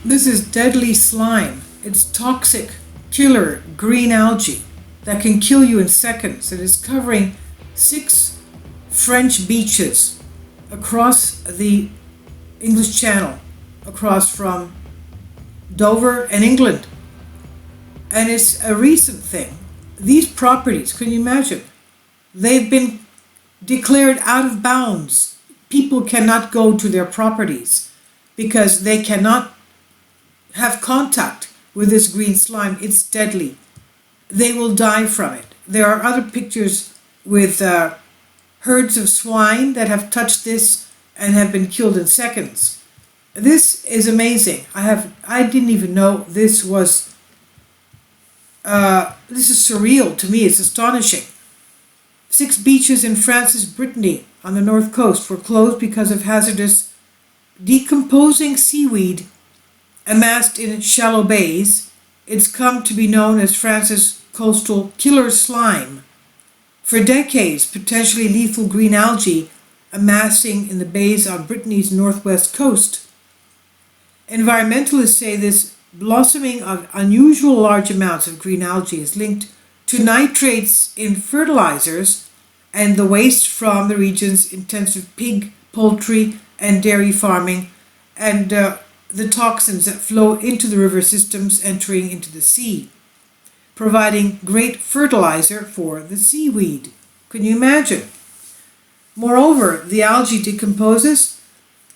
This is deadly slime. It's toxic, killer green algae that can kill you in seconds. It is covering 6 French beaches across the English Channel, across from Dover and England. And it's a recent thing. These properties, can you imagine? They've been declared out of bounds. People cannot go to their properties because they cannot have contact with this green slime. It's deadly. They will die from it. There are other pictures with herds of swine that have touched this and have been killed in seconds. This is amazing. I didn't even know this was. This is surreal to me. It's astonishing. 6 beaches in France's Brittany on the north coast were closed because of hazardous decomposing seaweed amassed in shallow bays. It's come to be known as France's coastal killer slime. For decades, potentially lethal green algae amassing in the bays on Brittany's northwest coast. Environmentalists say this blossoming of unusual large amounts of green algae is linked to nitrates in fertilizers and the waste from the region's intensive pig, poultry, and dairy farming, and the toxins that flow into the river systems entering into the sea, providing great fertilizer for the seaweed. Can you imagine? Moreover, the algae decomposes.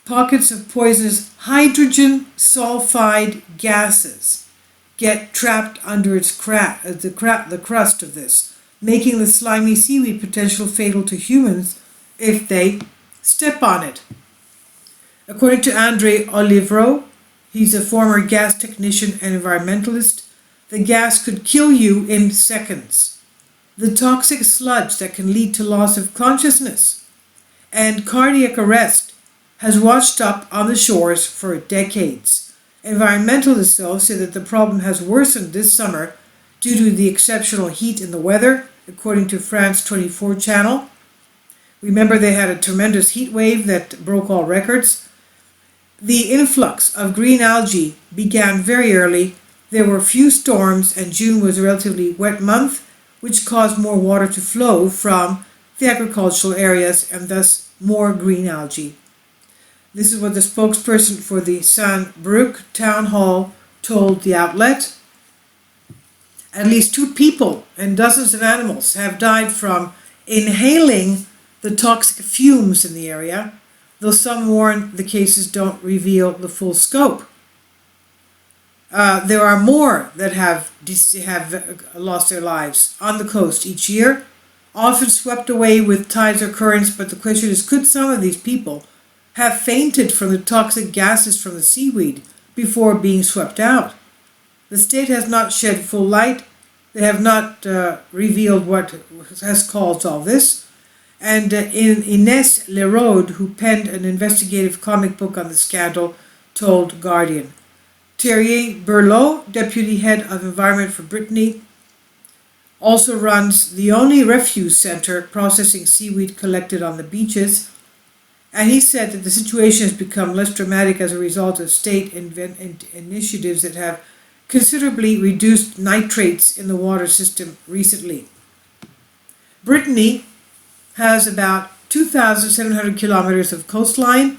Pockets of poisonous hydrogen sulfide gases get trapped under its the crust of this, making the slimy seaweed potentially fatal to humans if they step on it. According to Andre Olivero, he's a former gas technician and environmentalist, the gas could kill you in seconds. The toxic sludge that can lead to loss of consciousness and cardiac arrest has washed up on the shores for decades. Environmentalists, though, say that the problem has worsened this summer due to the exceptional heat in the weather, according to France 24 channel. Remember, they had a tremendous heat wave that broke all records. The influx of green algae began very early. There were few storms, and June was a relatively wet month, which caused more water to flow from the agricultural areas and thus more green algae. This is what the spokesperson for the Saint-Brieuc town hall told the outlet. At least 2 people and dozens of animals have died from inhaling the toxic fumes in the area, though some warn the cases don't reveal the full scope. There are more that have lost their lives on the coast each year, often swept away with tides or currents, but the question is, could some of these people have fainted from the toxic gases from the seaweed before being swept out? The state has not shed full light. They have not revealed what has caused all this. And Inès Leroud, who penned an investigative comic book on the scandal, told Guardian. Thierry Berlot, deputy head of environment for Brittany, also runs the only refuse center processing seaweed collected on the beaches. And he said that the situation has become less dramatic as a result of state initiatives that have considerably reduced nitrates in the water system recently. Brittany has about 2,700 kilometers of coastline,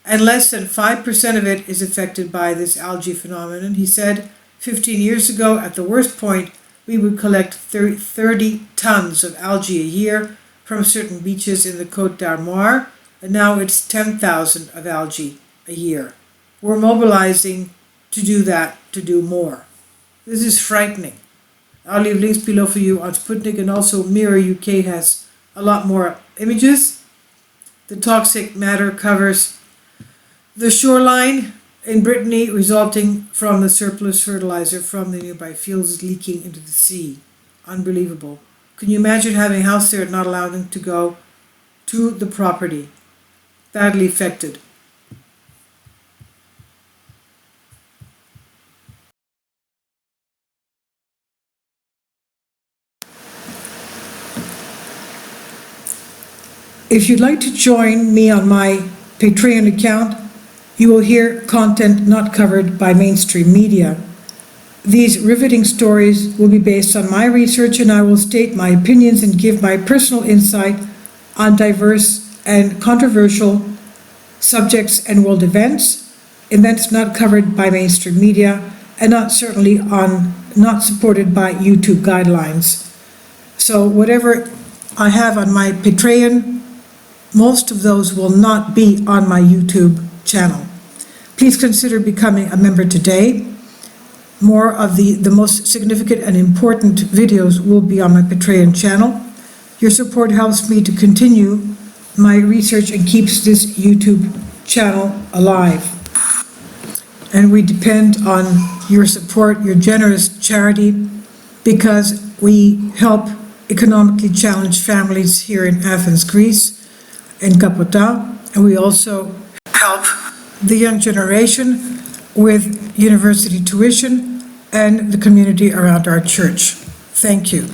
and less than 5% of it is affected by this algae phenomenon. He said 15 years ago, at the worst point, we would collect 30 tons of algae a year from certain beaches in the Côte d'Armor, and now it's 10,000 of algae a year. We're mobilizing to do that, to do more. This is frightening. I'll leave links below for you on Sputnik, and also Mirror UK has a lot more images. The toxic matter covers the shoreline in Brittany, resulting from the surplus fertilizer from the nearby fields leaking into the sea. Unbelievable. Can you imagine having a house there and not allowing them to go to the property? Badly affected. If you'd like to join me on my Patreon account, You will hear content not covered by mainstream media. These riveting stories will be based on my research, and I will state my opinions and give my personal insight on diverse and controversial subjects and world events not covered by mainstream media, and not supported by YouTube guidelines. So whatever I have on my Patreon, most of those will not be on my YouTube channel. Please consider becoming a member today. More of the most significant and important videos will be on my Patreon channel. Your support helps me to continue my research and keeps this YouTube channel alive. And we depend on your support, your generous charity, because we help economically challenged families here in Athens, Greece, in Kapota, and we also help the young generation with university tuition and the community around our church. Thank you.